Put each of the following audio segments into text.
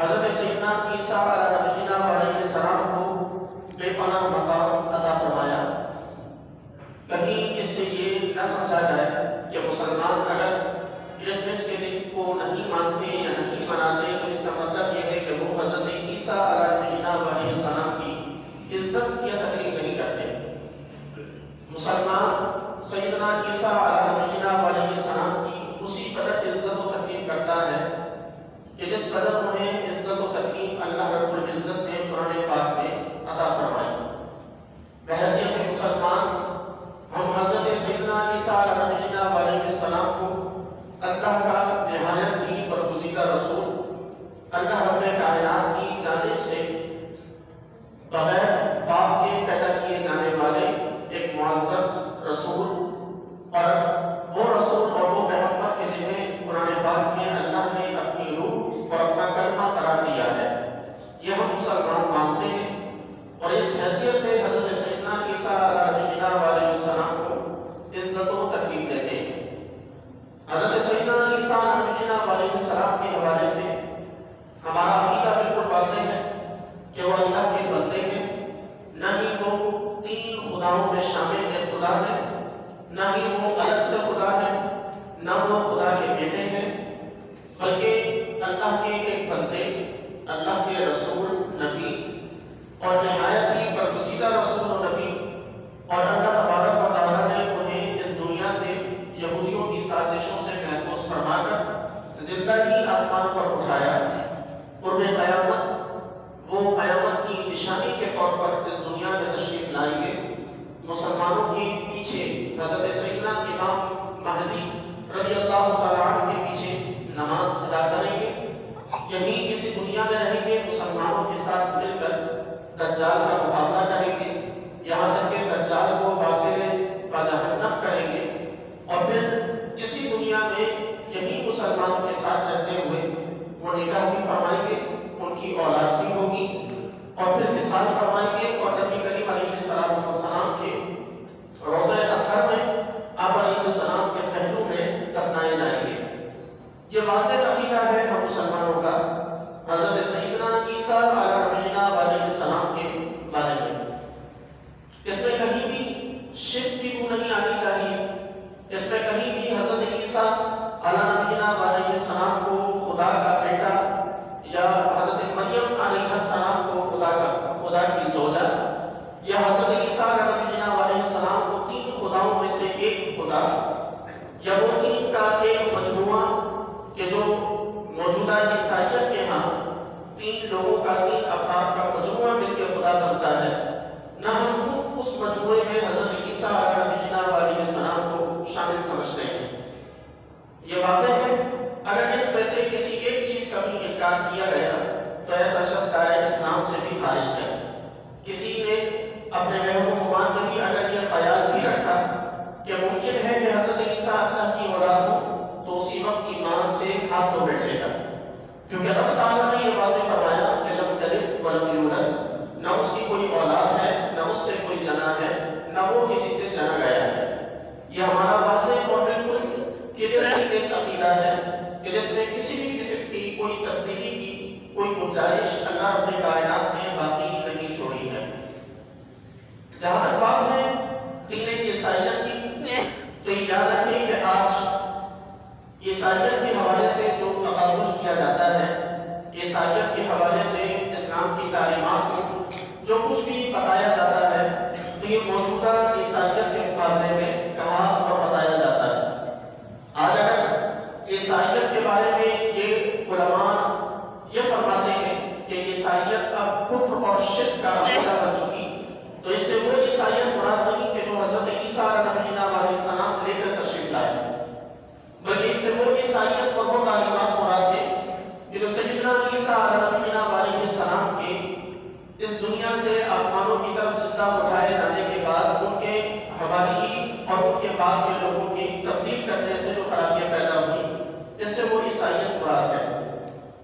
حضرت سیدنا عیسیٰ علیہ نبینا علیہ السلام کو بے پناہ مقام عطا فرمایا۔ کہیں اس سے یہ نہ سمجھا جائے کہ مسلمان اگر کرسمس کے دن کو نہیں مانتے یا نہیں مناتے تو اس کا مطلب یہ ہے کہ وہ حضرت عیسیٰ علیہ نبینا علیہ السلام کی عزت یا تقریب نہیں کرتے۔ مسلمان سیدنا عیسیٰ علیہ نبینا علیہ السلام کی اسی قدر عزت و تقریب کرتا ہے کہ جس قدر انہیں عزت و تقریب اللہ رب العزت نے قرآن پاک میں عطا فرمائی۔ بحیثیت مسلمان ہم حضرت سیدنا عیسیٰ علیہ نبینا علیہ السلام کو اللہ کا نہایت ہی برگزیدہ رسول، اللہ رب کائنات کی جانب سے بغیر باپ کے پیدا کیے جانے والے ایک معزز رسول، اور وہ رسول اور وہ پیغمبر کے جنہیں قرآن پاک میں اللہ نے اپنی روح اور اپنا کلمہ قرار دیا ہے، یہ ہم مسلمان مانتے ہیں۔ اور اس حیثیت سے حضرت سیدنا عیسیٰ علیہ السلام کو عزت و تقریب دیتے ہیں۔ حضرت سیدنا عیسیٰ علیہ السلام کے حوالے سے ہمارا عقیدہ بالکل واضح ہے کہ وہ اللہ کے بندے ہیں، نہ ہی وہ تین خداؤں میں شامل ایک خدا ہے، نہ ہی وہ الگ سے خدا ہے، نہ وہ خدا کے بیٹے ہیں، بلکہ اللہ کے ایک بندے، اللہ کے رسول، نبی اور نہایت ہی برگزیدہ رسول و نبی، اور اللہ تبارک و تعالیٰ نے انہیں اس دنیا سے یہودیوں کی سازشوں سے محفوظ فرما کر زندہ ہی آسمانوں پر اٹھایا۔ قرب قیامت وہ قیامت کی نشانی کے طور پر اس دنیا میں تشریف لائیں گے۔ مسلمانوں کے پیچھے حضرت سیدنا امام مہدی رضی اللہ تعالیٰ عنہ کے پیچھے نماز ادا کریں گے، یہیں اسی دنیا میں رہیں گے، مسلمانوں کے ساتھ مل کر دجال کا مقابلہ کریں گے، یہاں تک کہ دجال کو واصل بجہنم کریں گے، اور پھر اسی دنیا میں یہی مسلمانوں کے ساتھ رہتے ہوئے وہ نکاح بھی فرمائیں گے، ان کی اولاد بھی ہوگی، اور پھر وصال فرمائیں گے، اور نبی کریم علیہ السلام کے روضہ اطہر میں آپ علیہ السلام کے پہلو میں دفنائے جائیں گے۔ یہ واضح عقیدہ ہے ہم مسلمانوں کا حضرت سیدنا عیسیٰ علیہ السلام کے بارے میں۔ اس میں کہیں بھی شرک کی بو نہیں آنی چاہیے، اس میں کہیں بھی حضرت عیسیٰ علیہ السلام کو خدا کا بیٹا یا حضرت مریم علیہ السلام کو خدا کی زوجہ یا حضرت عیسیٰ علیہ السلام کو تین خداؤں میں سے ایک خدا یا وہ تین کا ایک مجموعہ کہ جو موجودہ عیسائیت کے ہاں تین لوگوں کا، تین افراد کا مجموعہ مل کے خدا بنتا ہے، نہ ہم خود اس مجموعے میں حضرت عیسیٰ علیہ السلام کو شامل سمجھتے ہیں۔ یہ واضح ہے اگر اس میں سے کسی ایک چیز کا بھی انکار کیا گیا تو ایسا شخص دائرہ اسلام سے بھی خارج ہے۔ کسی نے اپنے وہم و گمان میں بھی اگر یہ خیال بھی رکھا کہ ممکن ہے کہ حضرت عیسیٰ اللہ کی اولاد ہو تو اسی وقت ایمان سے ہاتھ دھو بیٹھے گا، کیونکہ رب تعالیٰ نے یہ واضح فرمایا کہ لم یلد ولم یولد، نہ اس کی کوئی اولاد ہے، نہ اس سے کوئی جنا ہے، نہ وہ کسی سے جنا گیا ہے۔ یہ ہمارا واضح اور بالکل کلیئر ایک عقیدہ ہے کہ جس میں کسی بھی قسم کی کوئی تبدیلی کی کوئی گنجائش اللہ رب کائنات نے باقی نہیں چھوڑی ہے۔ جہاں تک بات ہے دین عیسائیت کی، تو یاد رکھیں کہ آج عیسائیت کے حوالے سے جو تقابل کیا جاتا ہے، عیسائیت کے حوالے سے اسلام کی تعلیمات کو جو کچھ بھی بتایا جاتا ہے تو یہ موجودہ عیسائیت کے مقابلے میں کہا اور بتایا جاتا ہے۔ آج اگر عیسائیت کے بارے میں یہ علماء یہ فرماتے ہیں کہ عیسائیت اب کفر اور شرک کا عقیدہ بن چکی، تو اس سے وہ عیسائیت مراد نہیں کہ جو حضرت عیسیٰ علیہ السلام لے کر تشریف لائے، بلکہ اس سے وہ عیسائیت اور وہ تعلیمات مراد ہے کہ جو سیدنا عیسیٰ علیہ السلام کے اس دنیا سے آسمانوں کی طرف زندہ اٹھائے جانے کے بعد ان کے حوالی اور ان کے بعد کے لوگوں کی تبدیل کرنے سے جو خرابیاں پیدا ہوئی، اس سے وہ عیسائیت مراد ہے۔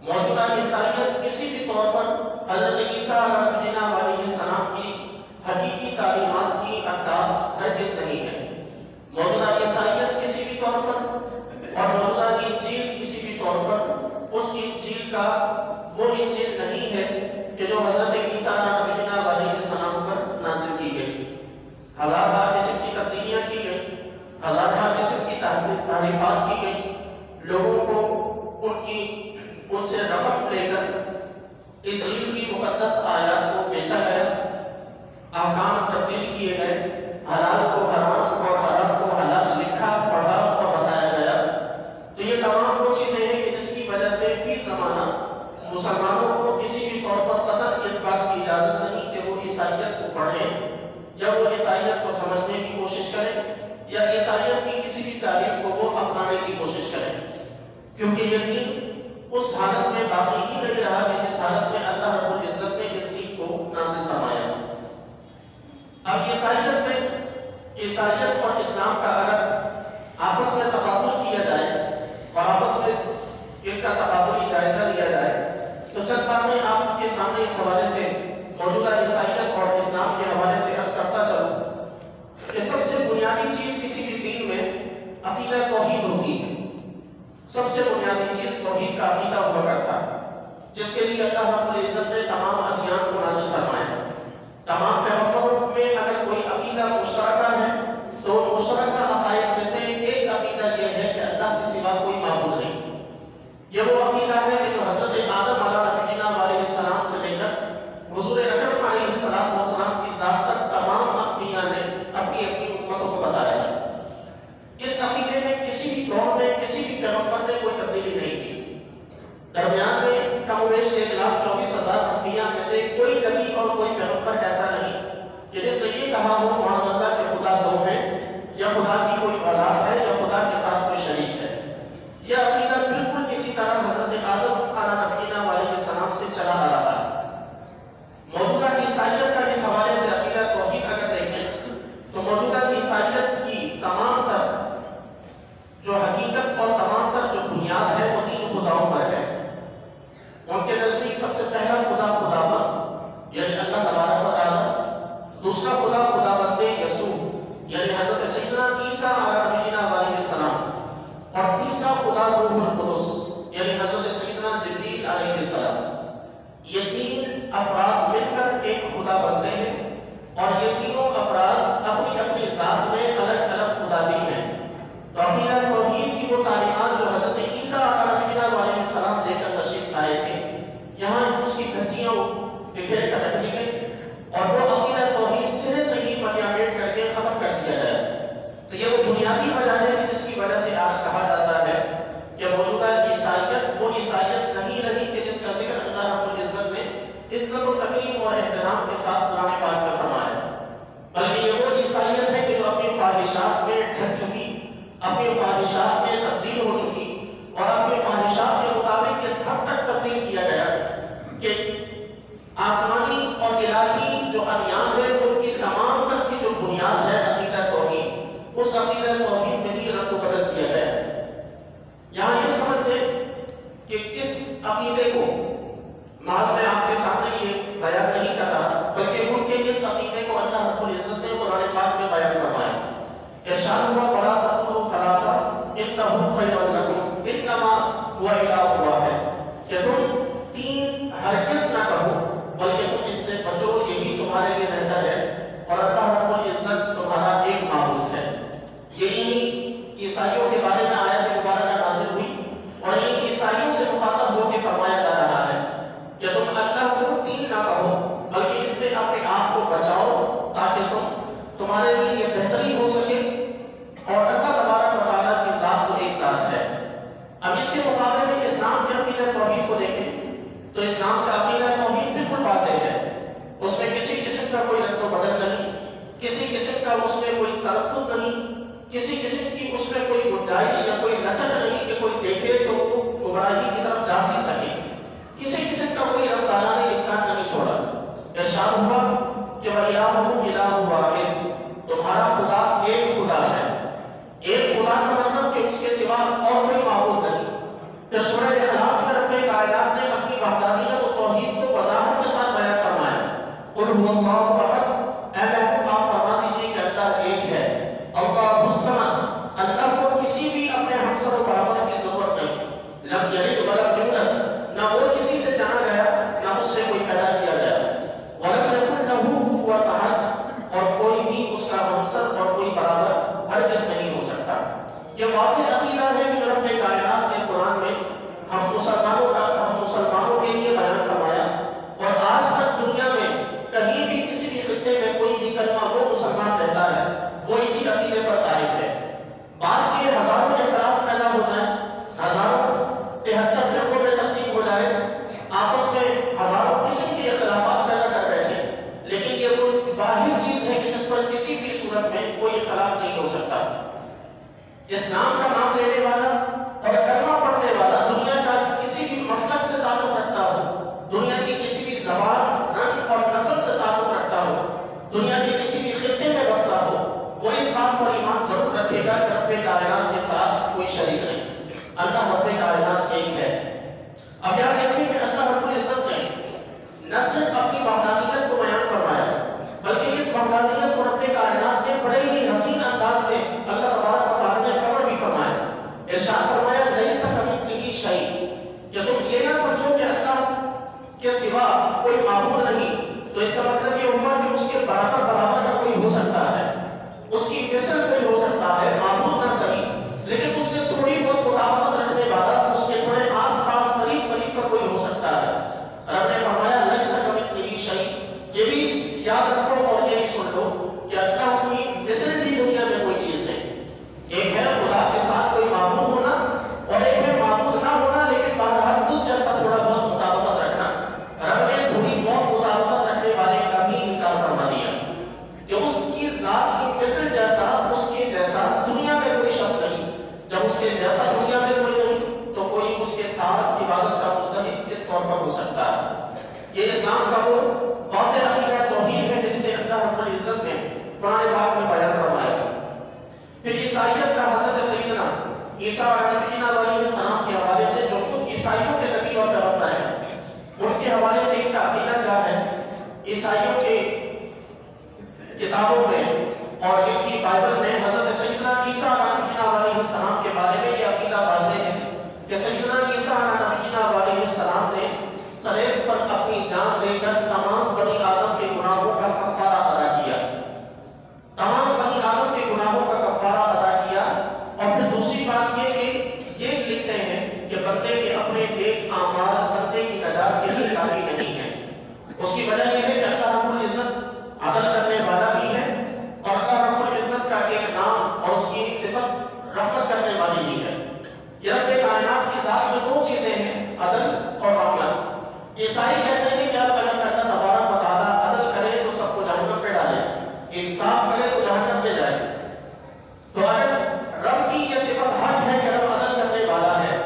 موجودہ عیسائیت کسی بھی طور پر حضرت عیسیٰ علیہ السلام کی حقیقی تعلیمات کی عکاس ہرگز نہیں ہے۔ موجودہ عیسائیت کسی بھی طور پر اور موجودہ انجیل کسی بھی طور پر اس انجیل کا وہ انجیل قسم کی تبدیلیاں کی گئی، ہزارہ قسم کی تعریفات کی گئی، لوگوں کو ان سے رقم لے کر انجیل کی مقدس آیات کو بیچا گیا، احکام تبدیل کیے گئے، حلال کو حرام اور حرام کو حلال لکھا پڑھا اور بتایا گیا۔ تو یہ تمام وہ چیزیں ہیں کہ جس کی وجہ سے فی زمانہ مسلمانوں کو کسی بھی طور پر قطعاً اس بات کی اجازت نہیں کہ وہ عیسائیت کو پڑھیں یا وہ عیسائیت کو سمجھنے کی کوشش کریں یا عیسائیت کی کسی بھی تعلیم کو وہ اپنانے کی کوشش کریں، کیونکہ یہ دین اس حالت میں باقی ہی نہیں رہا کہ جس حالت میں اللہ رب العزت نے اس دین کو نازل فرمایا۔ اب عیسائیت اور اسلام کا اگر آپس میں تقابل کیا جائے اور آپس میں ان کا تقابلی جائزہ لیا جائے تو چند باتیں آپ کے سامنے اس حوالے سے موجودہ عیسائیت اور اسلام کے حوالے سے عرض کرتا چلوں کہ سب سے بنیادی چیز کسی بھی دین میں عقیدہ توحید ہوتی ہے۔ سب سے بنیادی چیز توحید کا عقیدہ ہوا کرتا ہے، جس کے لیے اللہ رب العزت نے تمام ادیان کو نازل فرمایا۔ تمام پیغمبروں میں اگر کوئی عقیدہ مشترکہ ہے تو مشترکہ عقائد میں سے ایک عقیدہ یہ ہے کہ اللہ کے سوا کوئی معبود نہیں۔ یہ وہ عقیدہ ہے کہ جو حضرت آدم علیہ السلام سے لے کر حضور اکرم علیہ السلام کی ذات تک تمام انبیاء نے اپنی اپنی امتوں کو بتایا۔ اس عقیدے میں کسی بھی دور میں کسی بھی پیغمبر نے کوئی تبدیلی نہیں کی۔ درمیان میں کم و بیش 1,24,000 انبیاء میں سے کوئی نبی اور کوئی پیغمبر ایسا نہیں کہ جس نے یہ کہا ہو معاذ اللہ کہ خدا دو ہے یا خدا کی کوئی اولاد ہے یا خدا کے ساتھ کوئی شریک ہے۔ یہ عقیدہ بالکل اسی طرح حضرت آدم علیہ السلام سے چلا آ رہا ہے۔ موجودہ عیسائیت کا اس حوالے سے عقیدہ توحید اگر دیکھیں تو موجودہ عیسائیت کی تمام تر جو حقیقت اور تمام تر جو بنیاد ہے وہ 3 خداؤں پر ہے۔ ان کے نزدیک سب سے پہلا خدا خداوند یعنی اللہ تبارک و تعالی، دوسرا خدا خداوند یسوع یعنی حضرت سیدنا عیسیٰ علیہ السلام، اور تیسرا خدا روح القدس یعنی حضرت سیدنا جبریل علیہ السلام۔ یہ 3 افراد مل کر ایک خدا بنتے ہیں اور یہ تینوں افراد اپنی اپنی ذات میں الگ الگ خدا بھی ہیں۔ تو عقیدہ توحید کی وہ تعلیمات جو حضرت عیسیٰ علیہ السلام دے کر تشریف لائے تھے، یہاں اس کی دھجیاں بکھیر کر رکھ دی گئی اور وہ عقیدہ توحید سرے سے ہی پلیامیٹ کر کے ختم کر دیا گیا۔ تو یہ وہ بنیادی وجہ ہے کہ جس کی وجہ سے آج کہا جاتا ہے کہ موجودہ عیسائیت وہ عیسائیت نہیں رہی کہ جس کا ذکر اللہ رب العزت نے عزت و تکریم اور احترام کے ساتھ قرآن پاک میں فرمایا، بلکہ یہ وہ عیسائیت ہے کہ جو اپنی خواہشات میں ڈھل چکی، اپنی خواہشات میں تبدیل ہو چکی اور اپنی خواہشات کے مطابق اس حد تک تبدیل کیا گیا کہ آسمانی اور الہی جو ادیان ہے ان کی تمام تک کی جو بنیاد ہے عقیدہ توحید، اس عقیدہ توحید میں بھی رد و بدل کیا گیا۔ یہاں یہ سمجھ لیں کہ اس عقیدے کو محض میں آپ کے سامنے یہ بیان نہیں کر رہا، بلکہ ان کے اس عقیدے کو اللہ رب العزت نے قرآن پاک میں بیان فرمایا۔ ارشاد ہوا وَلَا تَقُولُوا ثَلَاثَةٌ إِنَّهُ خَيْرٌ لَكُمْ إِنَّمَا هُوَ إِلَٰهٌ وَاحِدٌ، کہ تم 3 ہرگز نہ کہو بلکہ تم اس سے بچو، یہی تمہارے لیے بہتر ہے اور اللہ رب العزت تمہارا ایک معبود ہے۔ یہی عیسائیوں کے بارے میں آیت مبارکہ نازل ہوئی اور انہیں عیسائیوں سے مخاطب ہو کے فرمایا جا رہا ہے کہ تم اللہ کو 3 نہ کہو بلکہ اس سے اپنے آپ کو بچاؤ تاکہ تمہارے لیے یہ بہتری ہو سکے اور اللہ تبارک و تعالیٰ کی ذات وہ ایک ذات ہے۔ اب اس کے مقابلے میں اسلام کے عقیدہ توحید کو دیکھیں تو اسلام کا عقیدہ توحید بالکل واضح ہے، اس میں کسی قسم کا کوئی رد و بدل نہیں، کسی قسم کا اس میں کوئی تردد نہیں، کسی قسم کی اس میں کوئی گنجائش یا کوئی لچک نہیں کہ کوئی دیکھے تو وہ گمراہی کی طرف جا بھی سکے، کسی قسم کا کوئی رب تعالیٰ نے امکان نہیں چھوڑا۔ ارشاد ہوا کہ وَإِلَٰهُكُمْ إِلَٰهٌ وَاحِدٌ، تمہارا خدا ایک خدا ہے۔ ایک خدا کا مطلب کہ اس کے سوا اور کوئی معبود نہیں۔ پھر سورہ اخلاص میں رب کائنات نے اپنی وحدانیت و توحید کو وضاحت کے ساتھ بیان فرمایا۔ قُلْ هُوَ اللَّهُ أَحَدٌ، اے محبوب آپ فرما دیجیے کہ اللہ ایک ہے۔ اللہ الصمد، اللہ کو کسی بھی اپنے ہمسر و برابر کی ضرورت نہیں۔ لم یلد ولم یولد، نہ وہ کسی سے جانا گیا نہ اس سے کوئی پیدا کیا گیا۔ وَلَمْ يَكُنْ لَهُ كُفُوًا أَحَدٌ، اور کوئی بھی اس کا ہمسر اور کوئی برابر ہرگز نہیں ہو سکتا۔ یہ واضح عقیدہ ہے کہ جو رب کائنات نے قرآن میں ہم مسلمانوں کے لیے بیان فرمایا، اور آج تک دنیا میں کہیں بھی کسی بھی خطے میں کوئی بھی کلمہ وہ مسلمان رہتا ہے وہ اسی عقیدے پر قائم ہے۔ بات کے ہزاروں اختلاف پیدا ہو جائیں، ہزاروں 73 فرقوں میں تقسیم ہو جائے، آپس میں ہزاروں قسم کے اختلافات پیدا کر بیٹھے، لیکن یہ وہ واحد چیز ہے کہ جس پر کسی بھی صورت میں کوئی اختلاف نہیں ہو سکتا۔ اسلام کا نام لینے والا اور کلمہ پڑھنے والا دنیا کا کسی بھی مسلک سے تعلق رکھتا ہو، دنیا کی کسی بھی زبان، رنگ اور نسل سے تعلق رکھتا ہو، دنیا کے کسی بھی خطے میں بستا ہو، وہ اس بات پر ایمان ضرور رکھے گا کہ رب کائنات کے ساتھ کوئی شریک نہیں، اللہ رب کائنات ایک ہے۔ اب یاد رکھیں کہ اللہ رب العزت نے نہ صرف اپنی وحدانیت کو بیان فرمایا، بلکہ اس وحدانیت کو رب کائنات نے بڑے ہی حسین انداز میں اللہ تبارک و تعالیٰ نے کور بھی فرمایا۔ ارشاد فرمایا لیس کمثلہ شیء، کہ تم یہ نہ سمجھو کہ اللہ کے سوا کوئی معبود نہیں، تو اس کا مطلب یہ ہوا کہ اس کے برابر کا کوئی ہو سکتا ہے، اس کی مثل کوئی ہو سکتا ہے، معبود نہ صحیح لیکن اس سے تھوڑی بہت مطابقت رکھنے والا، اس کے تھوڑے آس پاس قریب کا کوئی ہو سکتا ہے۔ رب نے فرمایا لیس کمثلہ شیء، یہ بھی یاد رکھو اور یہ بھی سن لو کہ اللہ کی مثل بھی دنیا میں کوئی چیز نہیں۔ ایک ہے خدا کے ساتھ کوئی معبود ہونا، اور ایک ہے معبود نہ ہونا لیکن بہرحال اس جیسا تھوڑا بہت مطابقت رکھنا۔ رب نے تھوڑی بہت مطابقت رکھنے والے کا بھی انکار فرما دیا کہ اس کی ذات کی مثل جیسا، اس کے جیسا دنیا میں کوئی شخص نہیں۔ جب اس کے جیسا دنیا میں کوئی نہیں تو کوئی اس کے ساتھ عبادت کا مستحق کس طور پر ہو سکتا ہے؟ یہ اسلام کا وہ واضح عقیدہ توحید ہے جسے اللہ رب العزت نے قرآن پاک میں بیان فرمایا۔ پھر عیسائیت کا حضرت سیدنا عیسیٰ علیہ السلام کے حوالے سے، جو خود عیسائیوں کے نبی اور پیغمبر ہیں، ان کے حوالے سے ان کا عقیدہ کیا ہے؟ عیسائیوں کے کتابوں میں اور ان کی بائبل میں حضرت سیدنا عیسیٰ علیہ السلام کے بارے میں یہ عقیدہ واضح ہے کہ سیدنا عیسیٰ علیہ السلام نے سلیب پر اپنی جان دے کر تمام بنی آدم کے گناہوں کا کفارہ ادا کیا، تمام بنی آدم کے گناہوں کا کفارہ ادا کیا۔ اور پھر دوسری بات یہ کہ یہ لکھتے ہیں کہ بندے کے اپنے نیک اعمال بندے کی نجات کے لیے کافی نہیں ہے۔ اس کی وجہ یہ ہے کہ اللہ رب العزت عدل کرنے والا بھی ہے، اور اللہ رب العزت کا ایک نام اور اس کی ایک صفت رحمت کرنے والی بھی ہے۔ یہ رب کائنات کی ذات میں دو چیزیں ہیں، عدل اور رحمت۔ عیسائی کہتے ہیں کہ اب اگر اللہ تبارک و تعالیٰ عدل کرے تو سب کو جہنم پہ ڈالے، انصاف کرے تو جہنم پہ جائے، تو اگر رب کی یہ صفت حق ہے کہ رب عدل کرنے والا ہے،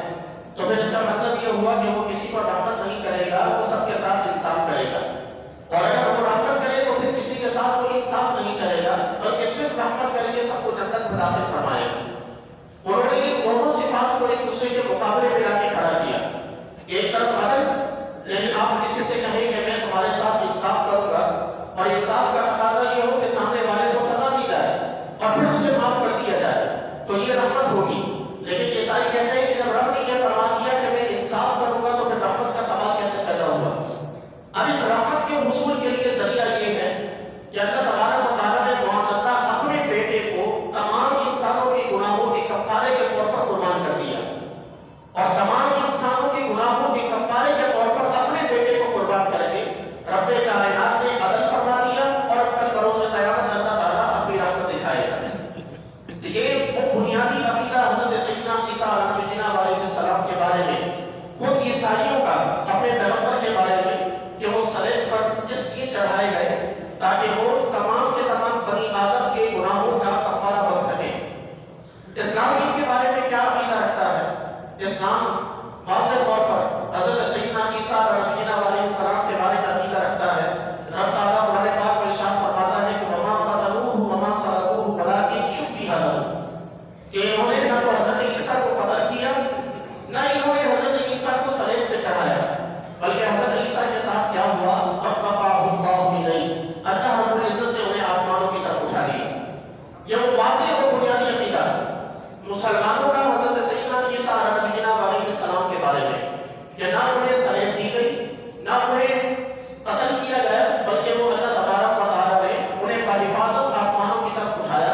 تو پھر اس کا مطلب یہ ہوا کہ وہ کسی پر رحمت نہیں کرے گا، وہ سب کے ساتھ انصاف کرے گا۔ اور اگر وہ رحمت کرے تو پھر کسی کے ساتھ وہ انصاف نہیں کرے گا، بلکہ صرف رحمت کر کے سب کو جنت میں داخل فرمائے گا۔ انہوں نے ان دونوں صفات کو ایک دوسرے کے مقابلے میں لا کے کھڑا کیا۔ ایک طرف عدل، یعنی آپ کسی سے کہیں کہ میں تمہارے ساتھ انصاف کروں گا، اور انصاف کا تقاضا یہ ہو کہ سامنے والے کو سزا دی جائے اور پھر اسے معاف کر دیا جائے، تو یہ رحمت ہوگی۔ لیکن عیسائی کہتے ہیں کہ جب رب نے یہ فرما دیا کہ میں انصاف کروں گا تو پھر رحمت کا سوال کیسے پیدا ہوا؟ اب اس رحمت کے حصول کے لیے ذریعہ یہ ہے کہ اللہ تبارک و تعالیٰ نے معاذ اللہ اپنے بیٹے کو تمام انسانوں کے گناہوں کے کفارے کے طور پر قربان کر دیا، اور تمام انسانوں کے گناہوں کے کفارے کے طور پر اپنے بیٹے کو قربان کر کے رب کائنات نے عدل فرما دیا، اور کل بروز قیامت اللہ تعالیٰ اپنی رحمت دکھائے گا۔ تو یہ وہ بنیادی عقیدہ حضرت سیدنا عیسیٰ علیہ السلام کے بارے میں، خود عیسائیوں کا اپنے پیغمبر کے بارے میں، کہ وہ صلیب پر اس لیے چڑھائے گئے تاکہ وہ تمام کے تمام بنی آدم کے گناہوں کا کفارہ بن سکے۔ اسلام ان کے بارے میں کیا عقیدہ رکھتا ہے؟ اسلام واضح طور پر حضرت سیدنا عیسیٰ علیہ السلام کے بارے میں عقیدہ رکھتا ہے۔ رب تعالیٰ قرآن پاک میں ارشاد فرماتا ہے کہ وما قتلوہ وما صلبوہ ولکن شبہ لہم، کہ انہوں نے نہ تو حضرت عیسیٰ کو قتل کیا، نہ انہوں نے حضرت عیسیٰ کو صلیب پہ چڑھایا، بلکہ حضرت عیسیٰ کے ساتھ کیا ہوا؟ اب رفعہ اللہ الیہ، اللہ رب العزت نے انہیں آسمانوں کی طرف اٹھا دیا۔ یہ وہ واضح و بنیادی عقیدہ مسلمانوں کا حضرت سیدنا عیسیٰ علیہ السلام کے بارے میں، کہ نہ انہیں صلیب دی گئی، نہ انہیں قتل کیا گیا، بلکہ وہ اللہ تبارک و تعالیٰ نے انہیں بحفاظت آسمانوں کی طرف اٹھایا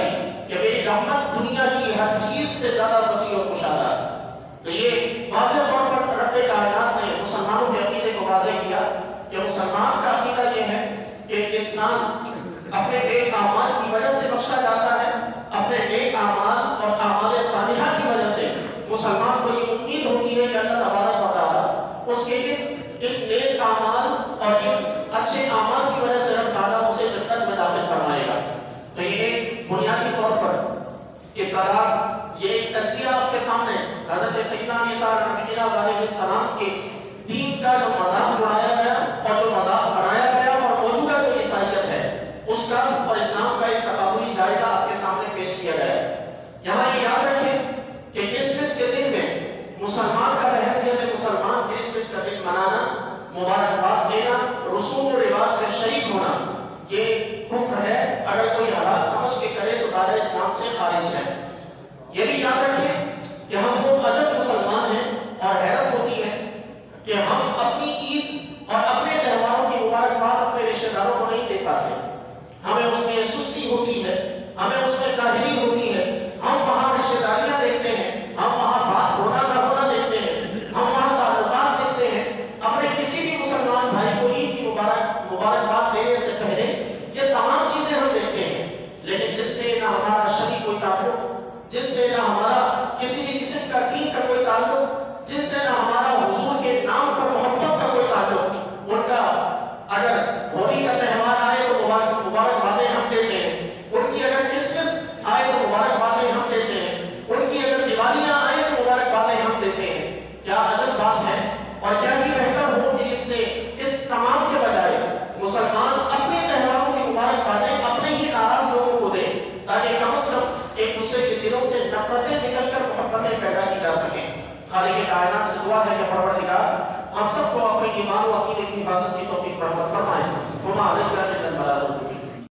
چاہیے کہ میری رحمت دنیا کی ہر چیز سے زیادہ وسیع اور کشادہ ہے۔ تو یہ واضح طور پر رب کائنات نے مسلمانوں کے عقیدے کو واضح کیا کہ مسلمان کا عقیدہ یہ ہے کہ انسان اپنے نیک اعمال کی وجہ سے بخشا جاتا ہے، اپنے نیک اعمال اور اعمال صالحہ کی وجہ سے مسلمان کو یہ امید ہوتی ہے کہ اللہ تبارک و تعالیٰ اس کے ان نیک اعمال اور ان اچھے اعمال کی وجہ سے رب تعالیٰ اسے جنت میں داخل فرمائے گا۔ تو یہ ایک بنیادی طور پر ابتدا، یہ ایک تجزیہ آپ کے سامنے حضرت سیدنا عیسیٰ علیہ السلام کے دین کا جو مذاق اڑایا گیا اور جو مذاق بنایا گیا اور موجودہ جو عیسائیت ہے اس کا اور اسلام کا ایک تقابلی جائزہ آپ کے سامنے پیش کیا گیا ہے۔ یہاں یہ یاد رکھیں کہ کرسمس کے دن میں مسلمان کا بحیثیت مسلمان کرسمس کا دن منانا، مبارکباد دینا، رسوم و رواج میں شریک ہونا یہ کفر ہے۔ اگر کوئی حالات سمجھ کے کرے تو دائرہ اسلام سے خارج ہے۔ یہ بھی یاد رکھیں کہ ہم وہ عجب مسلمان ہیں اور حیرت ہوتی ہے کہ ہم اپنی عید اور اپنے تہواروں کی مبارکباد اپنے رشتہ داروں کو نہیں دے پاتے۔ ہمیں اس میں سستی ہوتی ہے، ہمیں اس میں کاہلی ہوتی ہے۔ ہم وہاں رشتہ داریاں دیکھتے ہیں، ہم وہاں بات ہونا نہ ہونا دیکھتے ہیں، ہم وہاں تعلقات دیکھتے ہیں۔ اپنے کسی بھی مسلمان بھائی کو عید کی مبارکباد دینے سے پہلے یہ تمام چیزیں ہم دیکھتے ہیں، لیکن جن سے نہ ہمارا شرعی کوئی تعلق، جن سے نہ ہمارا کسی بھی قسم کا دین کا کوئی تعلق، جن سے نہ ہمارا حضور کے نام پر محبت کا کوئی تعلق، ان کا اگر ہولی کا تہوار آئے تو مبارکبادیں ہم دیتے ہیں، ان کی اگر کرسمس آئے تو مبارکبادیں ہم دیتے ہیں، ان کی اگر دیوالیاں آئے تو مبارکبادیں ہم دیتے ہیں۔ کیا عجب بات ہے، اور کیا ہی بہتر ہو کہ اس تمام کے بجائے مسلمان اپنے تہواروں کی مبارکبادیں اپنے ہی ناراض لوگوں کو دیں، تاکہ کم از کم ایک دوسرے کے دلوں سے نفرتیں نکل کر محبتیں پیدا کی جا سکیں۔ خالق کائنات سے دعا ہے کہ پروردگار ہم سب کو اپنے ایمان و عقیدے کی حفاظت کی توفیق